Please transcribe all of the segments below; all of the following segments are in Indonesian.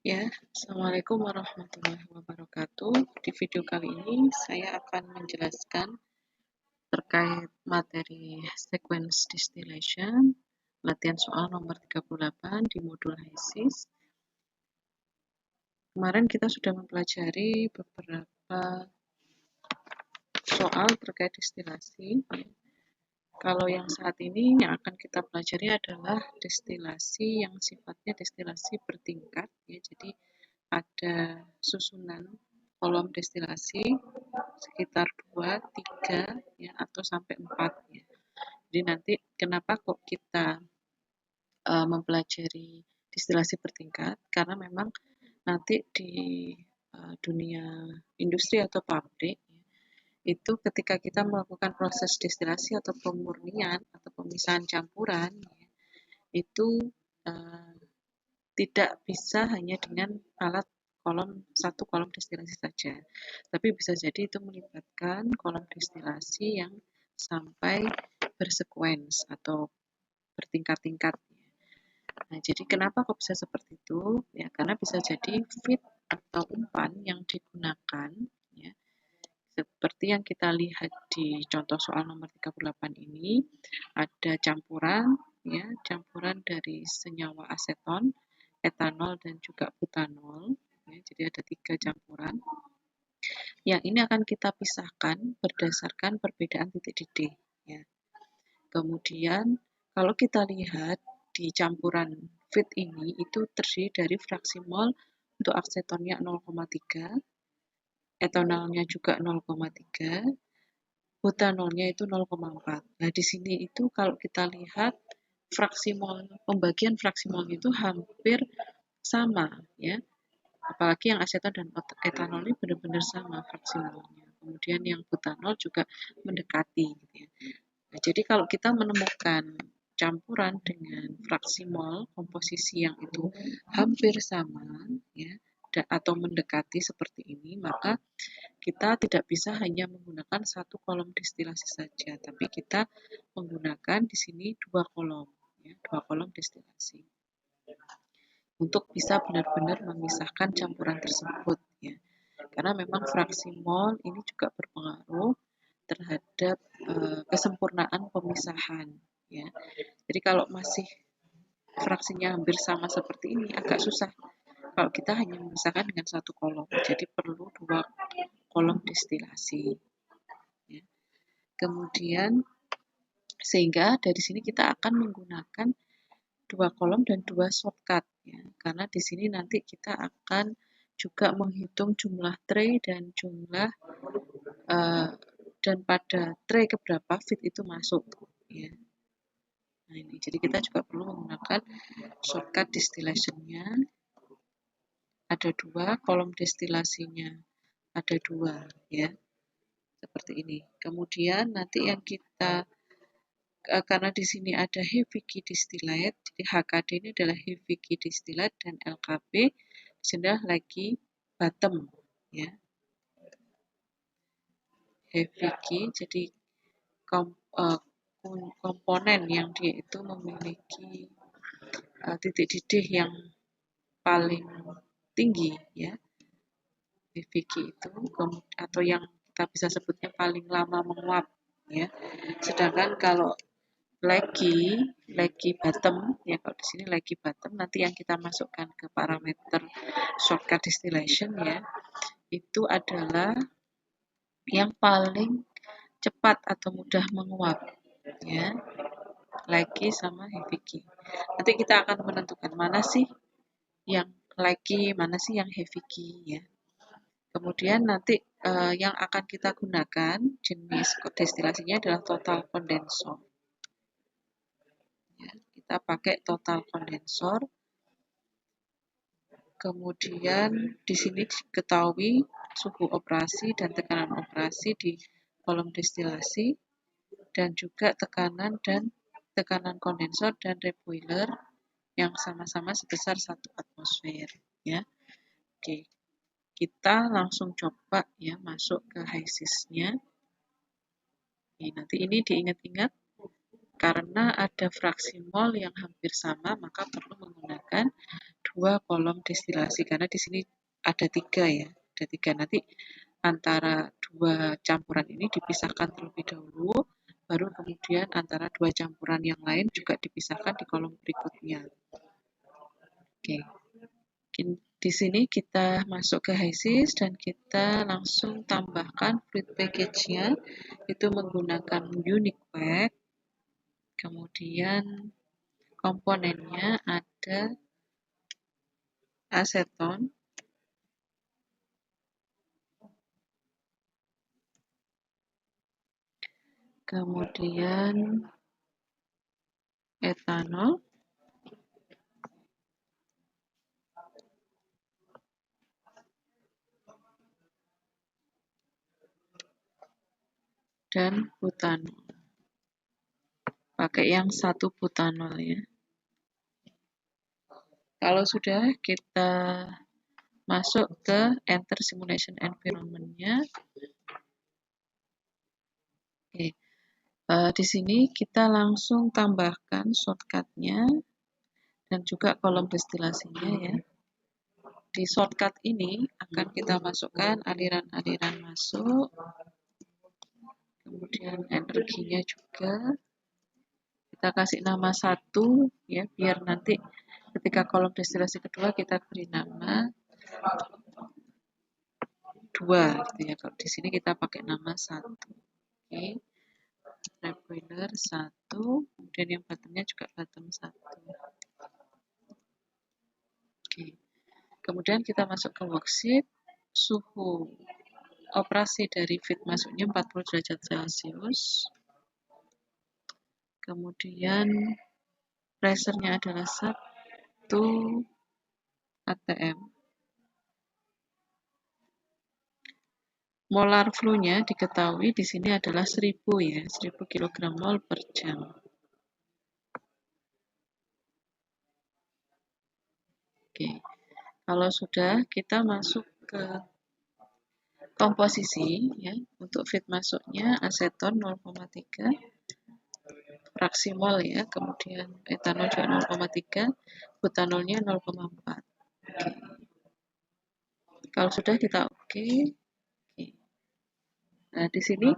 Ya, Assalamualaikum warahmatullahi wabarakatuh. Di video kali ini saya akan menjelaskan terkait materi sequence distillation, latihan soal nomor 38 di modul HISIS. Kemarin kita sudah mempelajari beberapa soal terkait distilasi. Kalau yang saat ini yang akan kita pelajari adalah destilasi yang sifatnya destilasi bertingkat, ya. Jadi ada susunan kolom destilasi sekitar 2, 3, ya, atau sampai 4. Ya. Jadi nanti kenapa kok kita mempelajari destilasi bertingkat? Karena memang nanti di dunia industri atau pabrik, ya, itu ketika kita melakukan proses destilasi atau pemurnian atau pemisahan campuran, ya, itu tidak bisa hanya dengan alat satu kolom destilasi saja, tapi bisa jadi itu melibatkan kolom destilasi yang sampai bersekuens atau bertingkat-tingkat. Nah, jadi kenapa kok bisa seperti itu? Ya, karena bisa jadi feed atau umpan yang digunakan, ya, seperti yang kita lihat di contoh soal nomor 38 ini, ada campuran dari senyawa aseton, etanol, dan juga butanol. Ya, jadi ada 3 campuran. Yang ini akan kita pisahkan berdasarkan perbedaan titik didih. Ya. Kemudian kalau kita lihat di campuran feed ini itu terdiri dari fraksi mol untuk aksetonnya 0,3, etanolnya juga 0,3, butanolnya itu 0,4. Nah, di sini itu kalau kita lihat pembagian fraksi mol itu hampir sama, ya. Apalagi yang aseton dan etanol ini benar-benar sama fraksi molnya. Kemudian yang butanol juga mendekati, gitu ya. Nah, jadi kalau kita menemukan campuran dengan fraksi mol komposisi yang itu hampir sama, ya, atau mendekati seperti ini, maka kita tidak bisa hanya menggunakan satu kolom destilasi saja, tapi kita menggunakan di sini 2 kolom, ya, 2 kolom destilasi untuk bisa benar-benar memisahkan campuran tersebut, ya. Karena memang fraksi mol ini juga berpengaruh terhadap kesempurnaan pemisahan, ya. Jadi kalau masih fraksinya hampir sama seperti ini agak susah kalau kita hanya memisahkan dengan satu kolom. Jadi perlu 2 kolom destilasi, ya. Kemudian sehingga dari sini kita akan menggunakan 2 kolom dan 2 shortcut, ya. Karena di sini nanti kita akan juga menghitung jumlah tray dan jumlah dan pada tray keberapa feed itu masuk, ya. Nah, ini jadi kita juga perlu menggunakan shortcut distillation-nya. Ada 2, kolom destilasinya ada 2, ya. Seperti ini. Kemudian nanti yang kita karena di sini ada heavy key distillate, jadi HKD ini adalah heavy key distillate dan LKB di sini adalah lagi bottom, ya. Heavy key jadi komponen yang dia itu memiliki titik didih yang paling tinggi, ya. Heavy key itu atau yang kita bisa sebutnya paling lama menguap, ya. Sedangkan kalau lagi bottom, ya, kalau di sini lagi bottom, nanti yang kita masukkan ke parameter shortcut distillation, ya, itu adalah yang paling cepat atau mudah menguap, ya, lagi sama heavy key. Nanti kita akan menentukan mana sih yang lagi, mana sih yang heavy key, ya. Kemudian nanti yang akan kita gunakan jenis destilasinya adalah total kondensor. Ya, kita pakai total kondensor. Kemudian di sini diketahui suhu operasi dan tekanan operasi di kolom destilasi dan juga tekanan kondensor dan reboiler yang sama-sama sebesar 1 atmosfer, ya. Oke. Kita langsung coba, ya, masuk ke HISIS-nya. Nanti ini diingat-ingat karena ada fraksi mol yang hampir sama, maka perlu menggunakan 2 dua kolom destilasi karena di sini ada 3 ya, ada 3. Nanti antara dua campuran ini dipisahkan terlebih dahulu, baru kemudian antara dua campuran yang lain juga dipisahkan di kolom berikutnya. Oke. Di sini kita masuk ke HYSYS dan kita langsung tambahkan fluid package-nya itu menggunakan unique pack. Kemudian komponennya ada aseton, kemudian etanol, dan butanol. Pakai yang 1 butanol ya. Kalau sudah, kita masuk ke enter simulation environment-nya. Oke. Di sini kita langsung tambahkan shortcut-nya dan juga kolom destilasinya ya. Di shortcut ini akan kita masukkan aliran-aliran masuk, kemudian energinya juga. Kita kasih nama 1 ya, biar nanti ketika kolom destilasi kedua kita beri nama 2 gitu ya. Kalau di sini kita pakai nama 1. Oke. Trap boiler 1, kemudian yang bottomnya juga bottom 1. Oke. Kemudian kita masuk ke worksheet, suhu operasi dari feed masuknya 40 derajat Celcius. Kemudian pressure-nya adalah 1 atm. Molar flow-nya diketahui di sini adalah 1000 ya, 1000 kg mol per jam. Oke. Kalau sudah, kita masuk ke komposisi ya. Untuk feed masuknya aseton 0,3 fraksi mol ya, kemudian etanol juga 0,3, butanolnya 0,4. Oke. Kalau sudah kita oke. Oke. Nah, di sini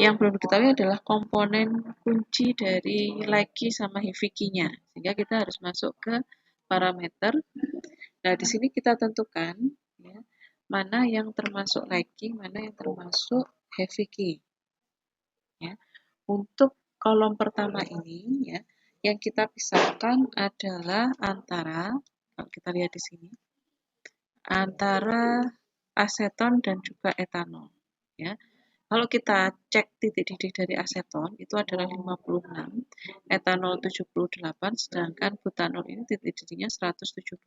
yang belum diketahui adalah komponen kunci dari lagi sama heavy key-nya. Sehingga kita harus masuk ke parameter. Nah, di sini kita tentukan ya, mana yang termasuk lagi, mana yang termasuk heavy key. Ya. Untuk kolom pertama ini ya, yang kita pisahkan adalah antara, kalau kita lihat di sini, antara aseton dan juga etanol. Ya. Kalau kita cek titik didih dari aseton itu adalah 56, etanol 78, sedangkan butanol ini titik didihnya 117.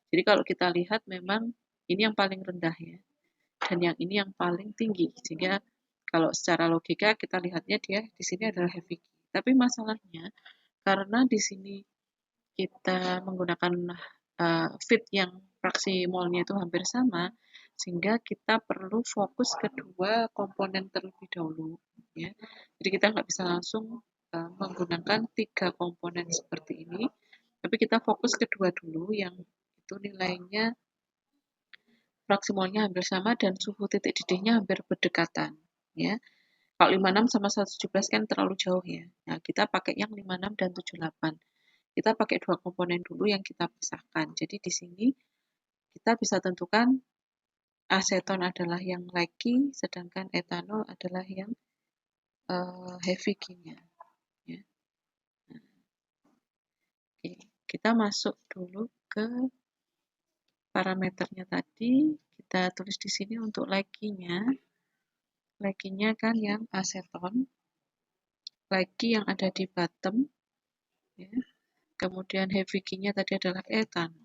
Jadi kalau kita lihat memang ini yang paling rendah ya, dan yang ini yang paling tinggi. Sehingga kalau secara logika kita lihatnya dia di sini adalah heavy key. Tapi masalahnya karena di sini kita menggunakan feed yang fraksi molnya itu hampir sama, sehingga kita perlu fokus kedua komponen terlebih dahulu ya. Jadi kita nggak bisa langsung menggunakan 3 komponen seperti ini, tapi kita fokus kedua dulu yang itu nilainya fraksi molnya hampir sama dan suhu titik didihnya hampir berdekatan ya. Kalau 56 sama 117 kan terlalu jauh ya. Nah, kita pakai yang 56 dan 78. Kita pakai 2 komponen dulu yang kita pisahkan. Jadi di sini kita bisa tentukan aseton adalah yang lagi, sedangkan etanol adalah yang heavy key-nya. Ya. Nah, oke. Kita masuk dulu ke parameternya tadi. Kita tulis di sini untuk lagi-nya. Lagi-nya kan yang aseton. Lagi yang ada di bottom. Ya. Kemudian heavy key-nya tadi adalah etanol.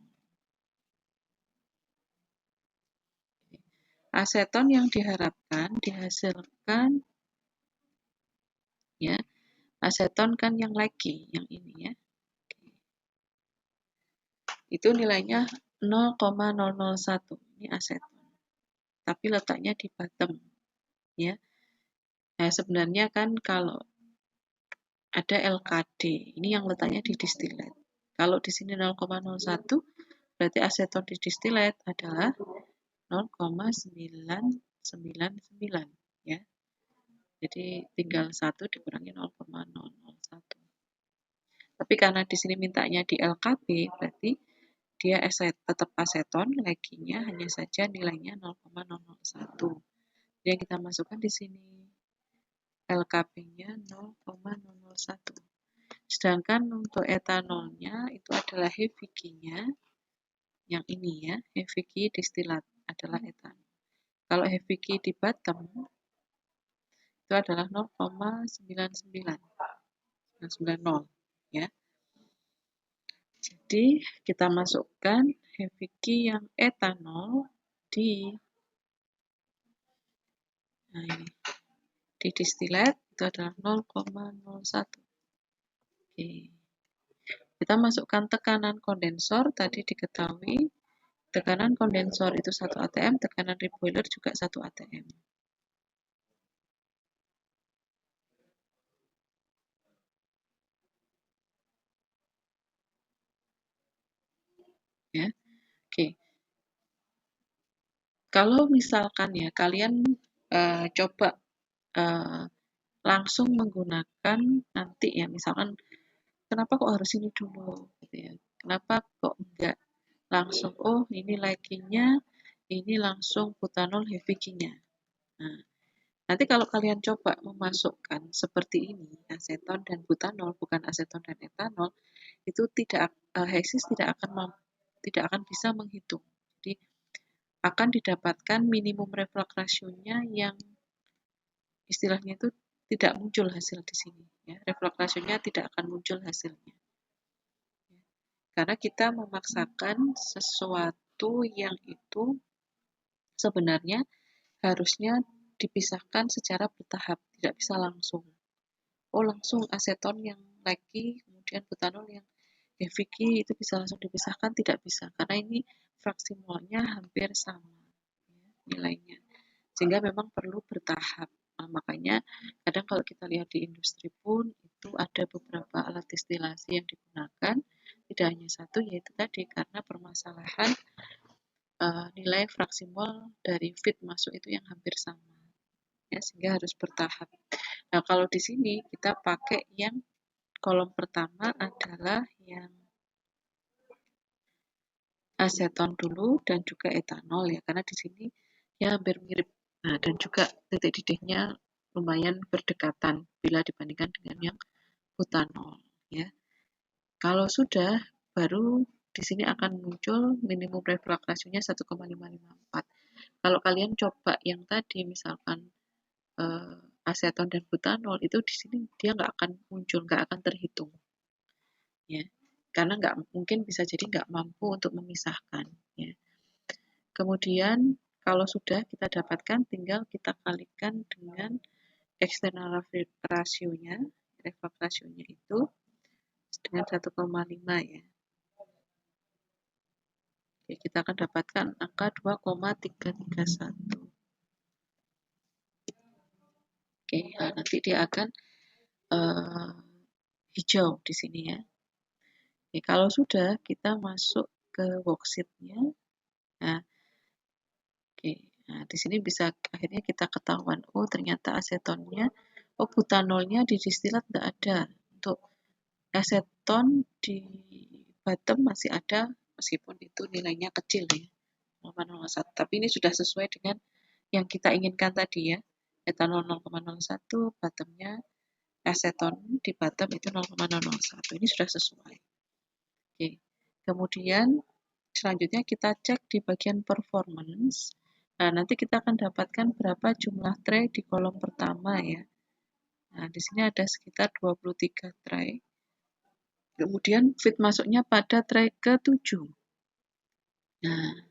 Aseton yang diharapkan dihasilkan ya, aseton kan yang lagi, yang ini ya. Itu nilainya 0,001. Ini aseton. Tapi letaknya di bottom ya. Nah, sebenarnya kan kalau ada LKD, ini yang letaknya di distillate. Kalau di sini 0,01 berarti aseton di distilat adalah 0,999 ya. Jadi tinggal 1 dikurangi 0,001. Tapi karena di sini mintanya di LKB, berarti dia tetap aseton, leginya hanya saja nilainya 0,001. Jadi yang kita masukkan di sini LKB-nya 0,001. Sedangkan untuk etanolnya itu adalah heavy nya yang ini ya, heavy key distilat adalah etanol. Kalau heavy key di bottom itu adalah 0,990 ya. Jadi kita masukkan heavy key yang etanol di di distilat itu adalah 0,01. Oke. Kita masukkan tekanan kondensor, tadi diketahui tekanan kondensor itu 1 atm, tekanan reboiler juga 1 atm. Ya. Oke. Kalau misalkan ya kalian coba langsung menggunakan nanti ya, misalkan kenapa kok harus ini dulu gitu ya. Kenapa kok enggak langsung ini leggingnya, ini langsung butanol heavy key-nya. Nah, nanti kalau kalian coba memasukkan seperti ini, aseton dan butanol, bukan aseton dan etanol, itu Hexis tidak akan bisa menghitung. Jadi akan didapatkan minimum reflux ratio-nya yang istilahnya itu tidak muncul hasil di sini. Ya. Reflux ratio-nya tidak akan muncul hasilnya. Karena kita memaksakan sesuatu yang itu sebenarnya harusnya dipisahkan secara bertahap, tidak bisa langsung. Langsung aseton yang lagi, kemudian butanol yang heavy key itu bisa langsung dipisahkan, tidak bisa. Karena ini fraksi molnya hampir sama nilainya. Sehingga memang perlu bertahap. Nah, makanya kadang kalau kita lihat di industri pun itu ada beberapa alat distilasi yang digunakan, tidak hanya satu, yaitu tadi karena permasalahan nilai fraksi mol dari feed masuk itu yang hampir sama, ya, sehingga harus bertahap. Nah, kalau di sini kita pakai yang kolom pertama adalah yang aseton dulu dan juga etanol ya, karena di sini ya hampir mirip. Nah, dan juga titik didihnya lumayan berdekatan bila dibandingkan dengan yang butanol ya. Kalau sudah, baru di sini akan muncul minimum reflux ratio-nya 1,554. Kalau kalian coba yang tadi misalkan aseton dan butanol, itu di sini dia nggak akan muncul, nggak akan terhitung ya, karena nggak mungkin, bisa jadi nggak mampu untuk memisahkan ya. Kemudian kalau sudah kita dapatkan, tinggal kita kalikan dengan external ratio-nya, reflux ratio-nya itu dengan 1,5 ya. Oke, kita akan dapatkan angka 2,331. Oke, nah nanti dia akan hijau di sini ya. Oke, kalau sudah kita masuk ke worksheet-nya. Nah, oke. Nah, di sini bisa akhirnya kita ketahuan, ternyata asetonnya, butanolnya di distilat tidak ada. Untuk aseton di bottom masih ada, meskipun itu nilainya kecil ya, 0,01. Tapi ini sudah sesuai dengan yang kita inginkan tadi ya. Etanol 0,01, bottomnya aseton di bottom itu 0,001. Ini sudah sesuai. Oke. Kemudian selanjutnya kita cek di bagian performance. Nah, nanti kita akan dapatkan berapa jumlah tray di kolom pertama ya. Nah, di sini ada sekitar 23 tray. Kemudian feed masuknya pada tray ke-7. Nah,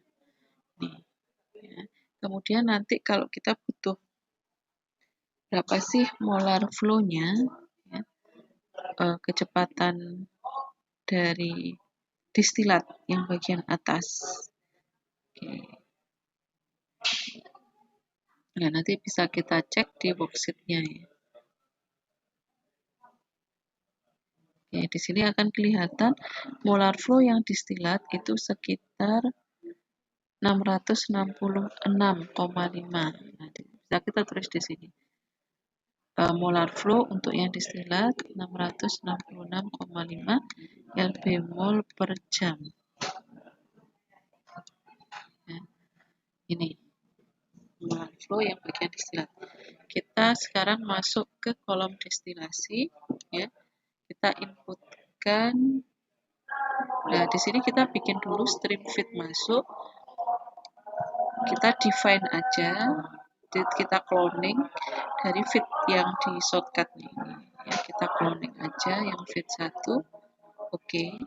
nih. Ya. Kemudian nanti kalau kita butuh berapa sih molar flow-nya, ya, kecepatan dari distilat yang bagian atas. Oke. Nah, nanti bisa kita cek di worksheet-nya ya. Oke, di sini akan kelihatan molar flow yang distilat itu sekitar 666,5. Nah, bisa kita tulis di sini. Molar flow untuk yang distilat 666,5 lb mol per jam. Ya, ini molar flow yang bagian distilat. Kita sekarang masuk ke kolom destilasi, ya. Kita inputkan. Nah, di sini kita bikin dulu stream feed masuk. Kita define aja, kita cloning dari feed yang di shortcut ini. Ya, kita cloning aja yang feed 1. Oke.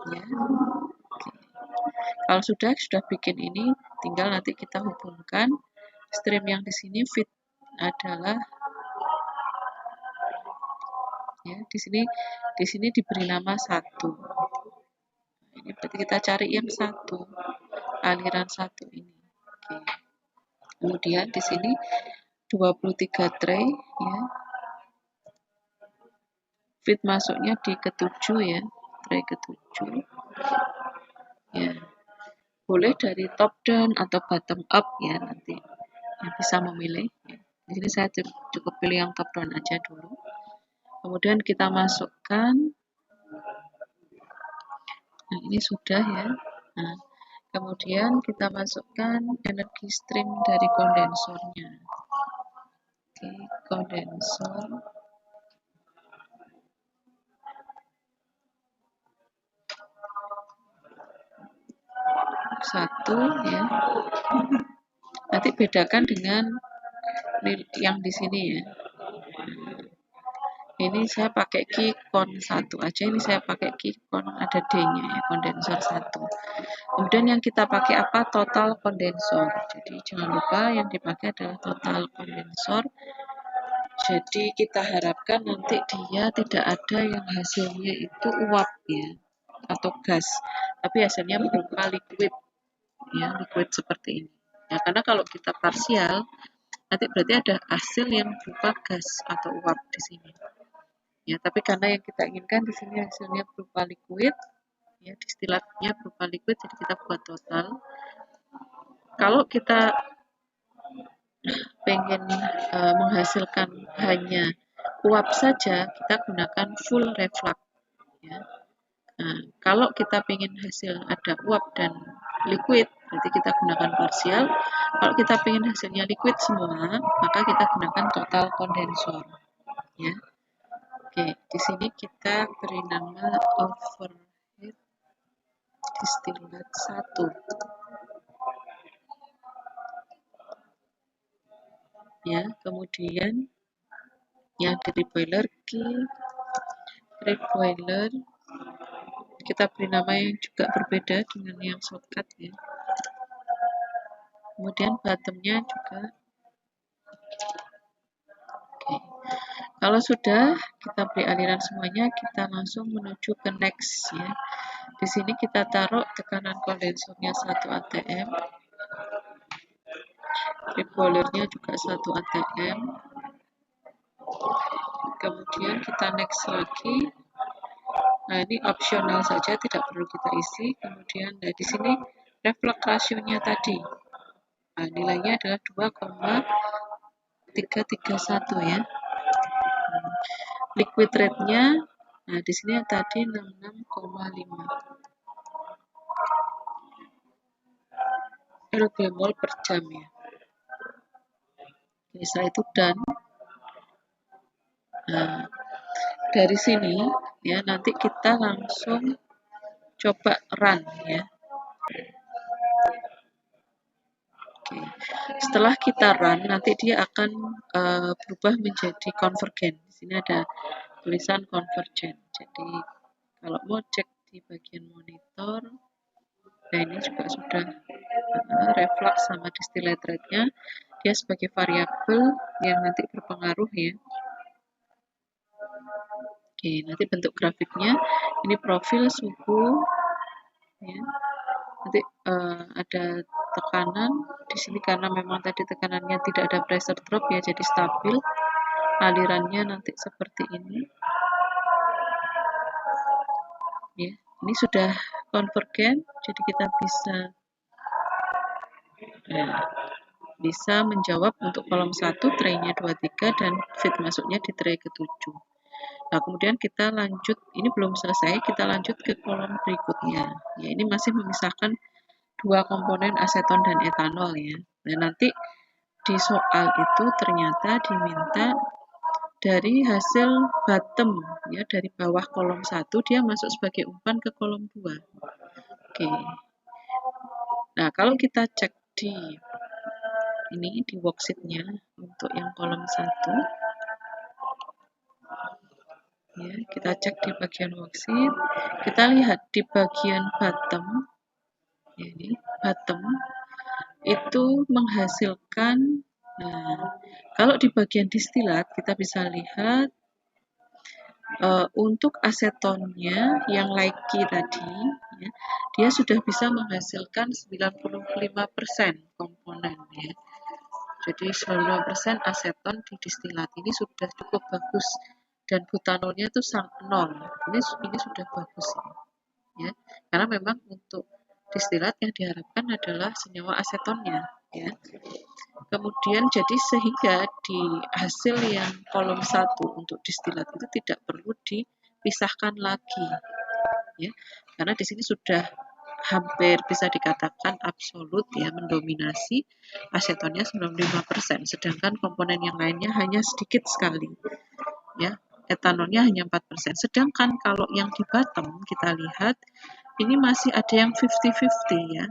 Ya. Oke. Kalau sudah bikin ini, tinggal nanti kita hubungkan stream yang di sini feed adalah, ya, di sini diberi nama 1. Ini berarti kita cari yang 1, aliran 1 ini. Oke. Kemudian di sini 23 tray, ya. Feed masuknya di ke-7, ya. Tray ke-7. Ya. Boleh dari top down atau bottom up, ya, nanti yang bisa memilih. Ya. Di sini saya cukup pilih yang top down aja dulu. Kemudian kita masukkan. Nah, ini sudah, ya. Nah, kemudian kita masukkan energi stream dari kondensornya. Oke, kondensor. Satu, ya. Nanti bedakan dengan yang di sini, ya. Ini saya pakai Keycon 1 aja, ini saya pakai Keycon ada D-nya, ya, kondensor 1. Kemudian yang kita pakai apa? Total kondensor. Jadi jangan lupa yang dipakai adalah total kondensor. Jadi kita harapkan nanti dia tidak ada yang hasilnya itu uap, ya, atau gas, tapi hasilnya berupa liquid, ya, liquid seperti ini. Ya, karena kalau kita parsial, nanti berarti ada hasil yang berupa gas atau uap di sini. Ya, tapi karena yang kita inginkan di sini hasilnya berupa liquid, ya, distilatnya berupa liquid, jadi kita buat total. Kalau kita pengen menghasilkan hanya uap saja, kita gunakan full reflux, ya. Nah, kalau kita pengen hasil ada uap dan liquid, berarti kita gunakan parsial. Kalau kita pengen hasilnya liquid semua, maka kita gunakan total kondensor, ya. Oke, di sini kita beri nama overhead distilat 1. Ya, kemudian yang dari boiler key, red boiler, kita beri nama yang juga berbeda dengan yang shortcut, ya. Kemudian bottomnya juga. Oke. Kalau sudah kita beri aliran semuanya, kita langsung menuju ke next, ya. Di sini kita taruh tekanan kondensornya 1 atm, red boilernya juga 1 atm. Kemudian kita next lagi. Nah, ini opsional saja, tidak perlu kita isi. Kemudian di sini reflux rasionya tadi. Nah, nilainya adalah 2,331, ya. Liquid rate-nya, nah di sini tadi 66,5 lb mol per jam, ya. Jadi setelah itu done. Nah, dari sini, ya, nanti kita langsung coba run, ya. Oke. Setelah kita run, nanti dia akan berubah menjadi konvergen. Di sini ada tulisan konvergen. Jadi kalau mau cek di bagian monitor, nah ini juga sudah reflux sama distillate rate-nya, dia sebagai variabel yang nanti berpengaruh, ya. Oke, nanti bentuk grafiknya ini profil suhu, ya. Nanti ada tekanan di sini karena memang tadi tekanannya tidak ada pressure drop, ya, jadi stabil. Alirannya nanti seperti ini. Ya, ini sudah konvergen, jadi kita bisa menjawab untuk kolom 1 tray-nya 23 dan feed masuknya di tray ke-7. Nah, kemudian kita lanjut, ini belum selesai, kita lanjut ke kolom berikutnya. Ya, ini masih memisahkan dua komponen aseton dan etanol ya. Nah, nanti di soal itu ternyata diminta dari hasil bottom ya, dari bawah kolom 1 dia masuk sebagai umpan ke kolom 2. Oke. Nah, kalau kita cek di ini di worksheet-nya untuk yang kolom 1 ya, kita cek di bagian worksheet, kita lihat di bagian bottom ini bottom itu menghasilkan, nah kalau di bagian distilat kita bisa lihat untuk asetonnya yang likey tadi ya, dia sudah bisa menghasilkan 95% komponen ya. Jadi 95% aseton di distilat ini sudah cukup bagus dan butanolnya itu nol. Ini sudah bagus ya. Karena memang untuk distilat yang diharapkan adalah senyawa asetonnya ya. Kemudian jadi sehingga di hasil yang kolom 1 untuk distilat itu tidak perlu dipisahkan lagi ya. Karena di sini sudah hampir bisa dikatakan absolut ya, mendominasi asetonnya 95%, sedangkan komponen yang lainnya hanya sedikit sekali ya, etanolnya hanya 4%. Sedangkan kalau yang di bottom kita lihat ini masih ada yang 50-50 ya.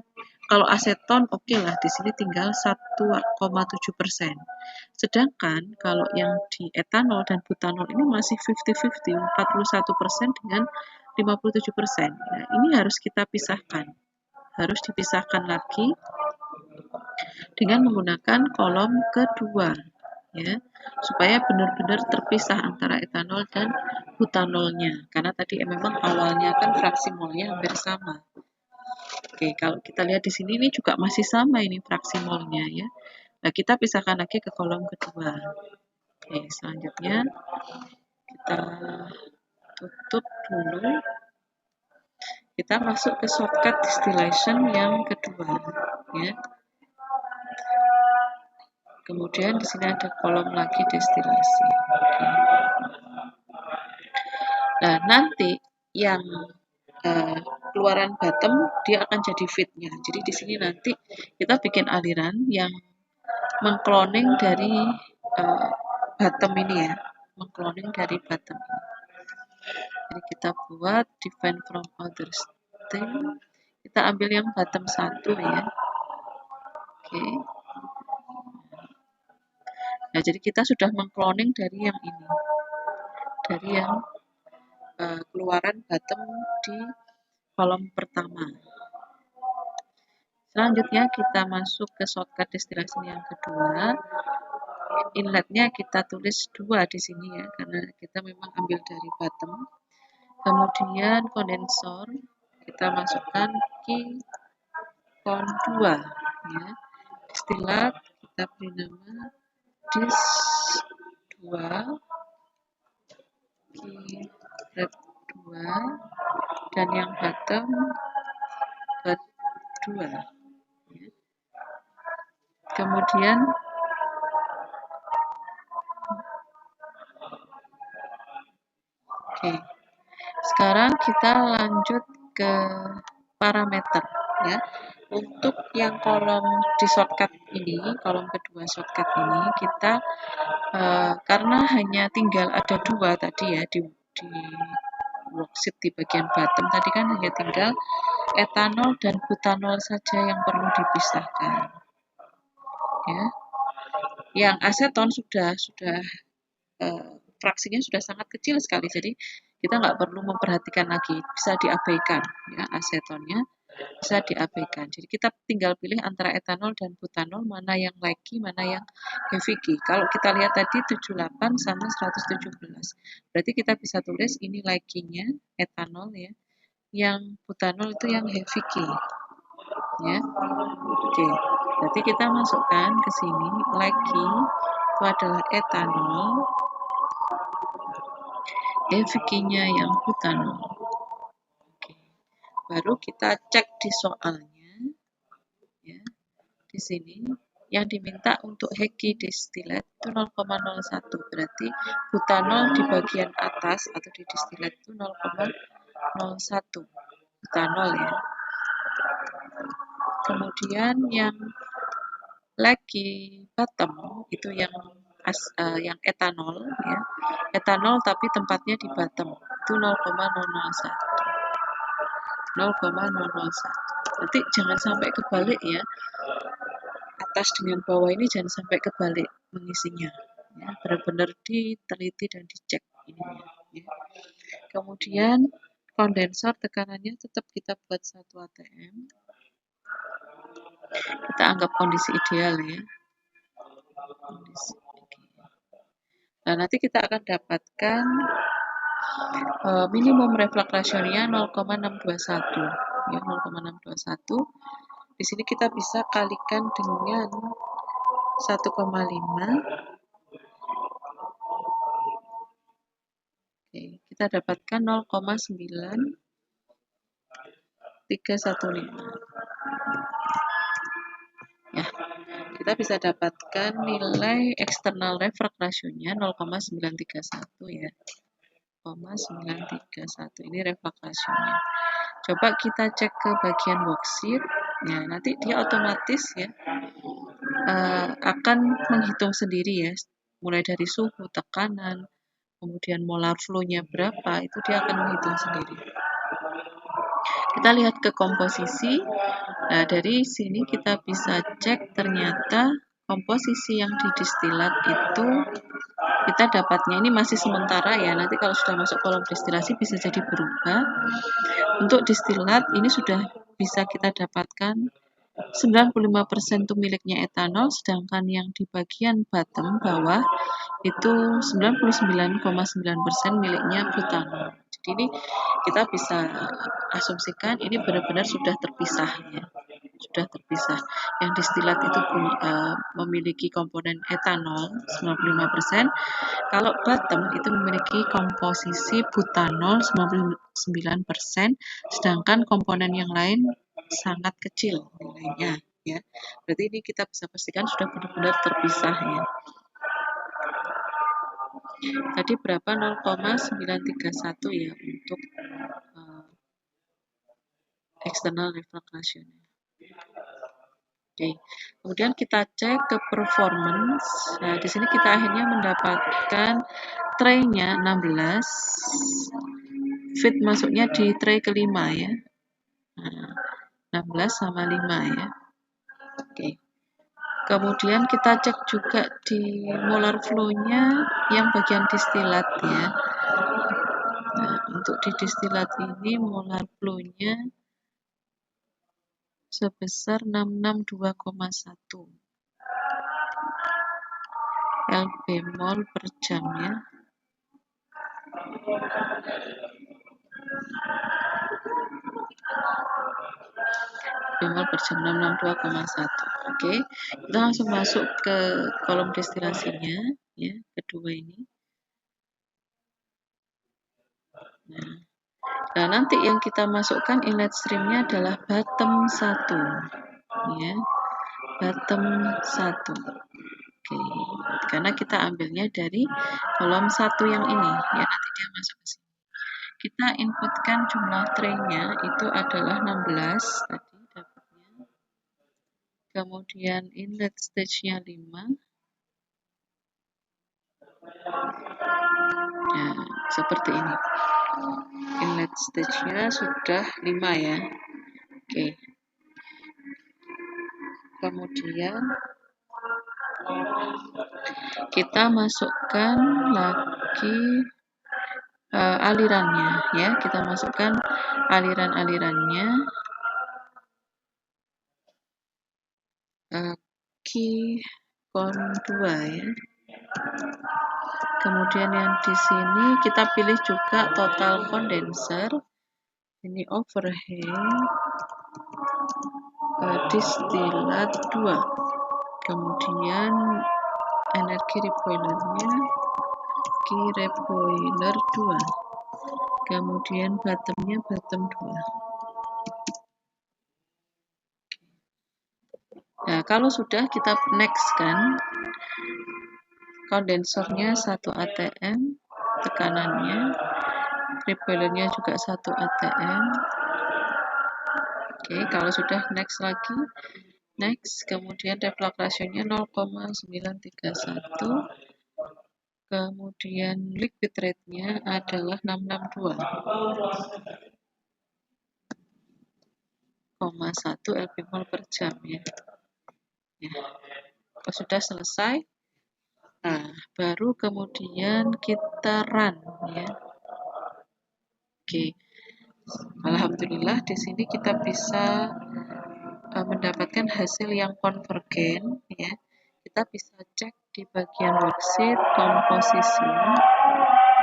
Kalau aseton oke lah, di sini tinggal 1,7%. Sedangkan kalau yang di etanol dan butanol ini masih 50-50, 41% dengan 57%. Nah, ini harus kita pisahkan. Harus dipisahkan lagi dengan menggunakan kolom kedua ya, supaya benar-benar terpisah antara etanol dan butanolnya. Karena tadi memang awalnya kan fraksi molnya hampir sama. Oke, kalau kita lihat di sini ini juga masih sama ini fraksi molnya ya. Nah, kita pisahkan lagi ke kolom kedua. Oke, selanjutnya kita tutup dulu. Kita masuk ke shortcut distillation yang kedua ya. Kemudian di sini ada kolom lagi destilasi. Oke. Nah, nanti yang keluaran bottom dia akan jadi feednya. Jadi di sini nanti kita bikin aliran yang mengcloning dari bottom ini ya, mengcloning dari bottom ini. Jadi kita buat define from other stream. Kita ambil yang bottom 1 ya. Oke. Nah, jadi kita sudah mengcloning dari yang ini. Dari yang keluaran bottom di kolom pertama. Selanjutnya kita masuk ke shortcut destilasi yang kedua. Inletnya kita tulis 2 di sini ya, karena kita memang ambil dari bottom. Kemudian kondensor kita masukkan Q con 2 ya. Distilat kita beri nama dis 2 Q rep 2 dan yang bottom bat 2 ya. Kemudian oke. Sekarang kita lanjut ke parameter ya. Untuk yang kolom di shortcut ini, kolom kedua shortcut ini kita karena hanya tinggal ada 2 tadi ya di worksheet di bagian bottom tadi kan hanya tinggal etanol dan butanol saja yang perlu dipisahkan. Ya. Yang aseton sudah fraksinya sudah sangat kecil sekali, jadi kita nggak perlu memperhatikan lagi, bisa diabaikan ya, asetonnya bisa diabaikan. Jadi kita tinggal pilih antara etanol dan butanol mana yang likey, mana yang heavy key. Kalau kita lihat tadi 78 sama 117. Berarti kita bisa tulis ini likey-nya etanol ya. Yang butanol itu yang heavy key. Ya. Oke. Berarti kita masukkan ke sini likey itu adalah etanol. Heavy key-nya yang butanol. baru kita cek di soalnya, ya. Di sini yang diminta untuk heki distilat itu 0,01, berarti butanol di bagian atas atau di distilat itu 0,01 butanol ya. Kemudian yang lagi bottom itu yang etanol ya. Etanol tapi tempatnya di bottom itu 0,001. 0,001. Nanti jangan sampai kebalik ya. Atas dengan bawah ini jangan sampai kebalik mengisinya. Ya, benar-benar diteliti dan dicek ininya. Ya. Kemudian kondensor tekanannya tetap kita buat 1 atm. Kita anggap kondisi ideal ya. Kondisi ideal. Nah, nanti kita akan dapatkan minimum reflux ratio-nya 0,621 ya, 0,621. Di sini kita bisa kalikan dengan 1,5. Oke, kita dapatkan 0,9315. Ya, kita bisa dapatkan nilai external refractive ratio-nya 0,931 ya. 0,931 ini refractive ratio-nya. Coba kita cek ke bagian worksheet. Ya, nanti dia otomatis ya akan menghitung sendiri ya, mulai dari suhu, tekanan, kemudian molar flow-nya berapa, itu dia akan menghitung sendiri. Kita lihat ke komposisi. Nah, dari sini kita bisa cek ternyata komposisi yang didistilat itu kita dapatnya ini masih sementara ya. Nanti kalau sudah masuk kolom distilasi bisa jadi berubah. Untuk distilat ini sudah bisa kita dapatkan 95% itu miliknya etanol, sedangkan yang di bagian bottom bawah itu 99,9% miliknya butanol. Jadi ini kita bisa asumsikan ini benar-benar sudah terpisah ya. Sudah terpisah. Yang distilat itu memiliki komponen etanol 95%. Kalau bottom itu memiliki komposisi butanol 99%, sedangkan komponen yang lain sangat kecil nilainya ya. Berarti ini kita bisa pastikan sudah benar-benar terpisah ya. Tadi berapa 0,931 ya untuk external refractive ratio-nya. Oke. Kemudian kita cek ke performance. Nah, di sini kita akhirnya mendapatkan tray-nya 16. Fit masuknya di tray kelima ya. Nah, 16 sama 5 ya. Oke. Kemudian kita cek juga di molar flow-nya yang bagian distilat ya. Nah, untuk di distilat ini molar flow-nya sebesar 662,1 lb mol per jam ya. Bemol per jam 662,1. Oke, kita langsung masuk ke kolom destilasinya ya, kedua ini. Nah, nanti yang kita masukkan inlet streamnya adalah bottom 1 ya. Bottom 1. Oke, karena kita ambilnya dari kolom 1 yang ini ya, nanti dia masuk ke sini. Kita inputkan jumlah tray-nya itu adalah 16 tadi dapatnya. Kemudian inlet stage-nya 5. Nah, seperti ini. Inlet stage-nya sudah 5 ya. Oke. Kemudian kita masukkan lagi alirannya ya. Kita masukkan aliran-alirannya. Key con 2 ya. Kemudian yang di sini kita pilih juga total condenser. Ini overhang distilat 2. Kemudian energi reboilernya key reboiler 2. Kemudian bottomnya bottom 2. kalau sudah kita next kan, kondensornya 1 atm, tekanannya, tripleernya juga 1 atm. Oke, kalau sudah next lagi, next, kemudian reflux ratio-nya 0,931, kemudian liquid rate-nya adalah 662,1 lbmol per jam ya. Kalau sudah selesai, nah baru kemudian kita run ya. Oke, alhamdulillah di sini kita bisa mendapatkan hasil yang konvergen ya. Kita bisa cek di bagian worksheet komposisi.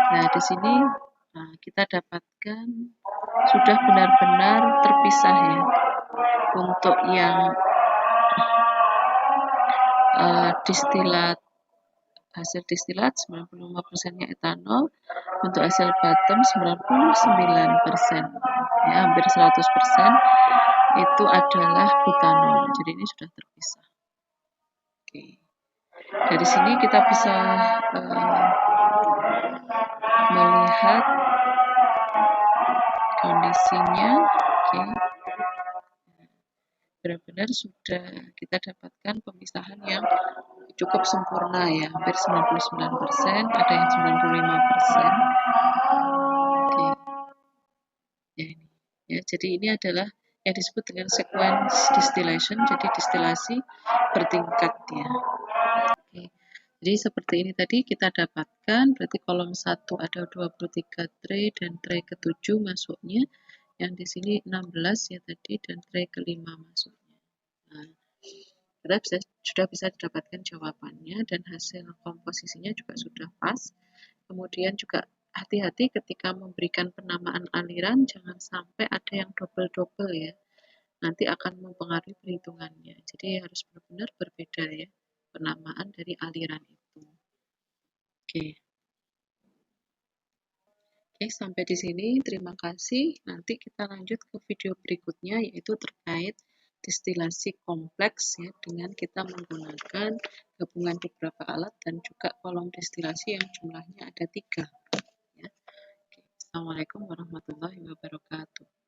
Nah, di sini kita dapatkan sudah benar-benar terpisah ya. Untuk yang distilat, hasil distilat 95%-nya etanol, untuk hasil bottom 99%, ya hampir 100% itu adalah butanol. Jadi ini sudah terpisah. Oke. Dari sini kita bisa melihat kondisinya. Oke. Benar-benar sudah kita dapatkan pemisahan yang cukup sempurna ya, hampir 99%, ada yang 95%. Oke. Ya, ini. Ya, jadi ini adalah yang disebut dengan sequence distillation, jadi distilasi bertingkat ya. Oke. Jadi seperti ini tadi kita dapatkan, berarti kolom 1 ada 23 tray dan tray ke-7 masuknya, yang di sini 16 ya tadi, dan tray ke-5 masuknya. Nah, kita sudah bisa dapatkan jawabannya dan hasil komposisinya juga sudah pas. Kemudian juga hati-hati ketika memberikan penamaan aliran, jangan sampai ada yang double-double ya. Nanti akan mempengaruhi perhitungannya. Jadi harus benar-benar berbeda ya penamaan dari aliran itu. Oke. Oke, sampai di sini. Terima kasih. Nanti kita lanjut ke video berikutnya, yaitu terkait distilasi kompleks ya, dengan kita menggunakan gabungan beberapa alat dan juga kolom distilasi yang jumlahnya ada 3. Ya. Oke. Assalamualaikum warahmatullahi wabarakatuh.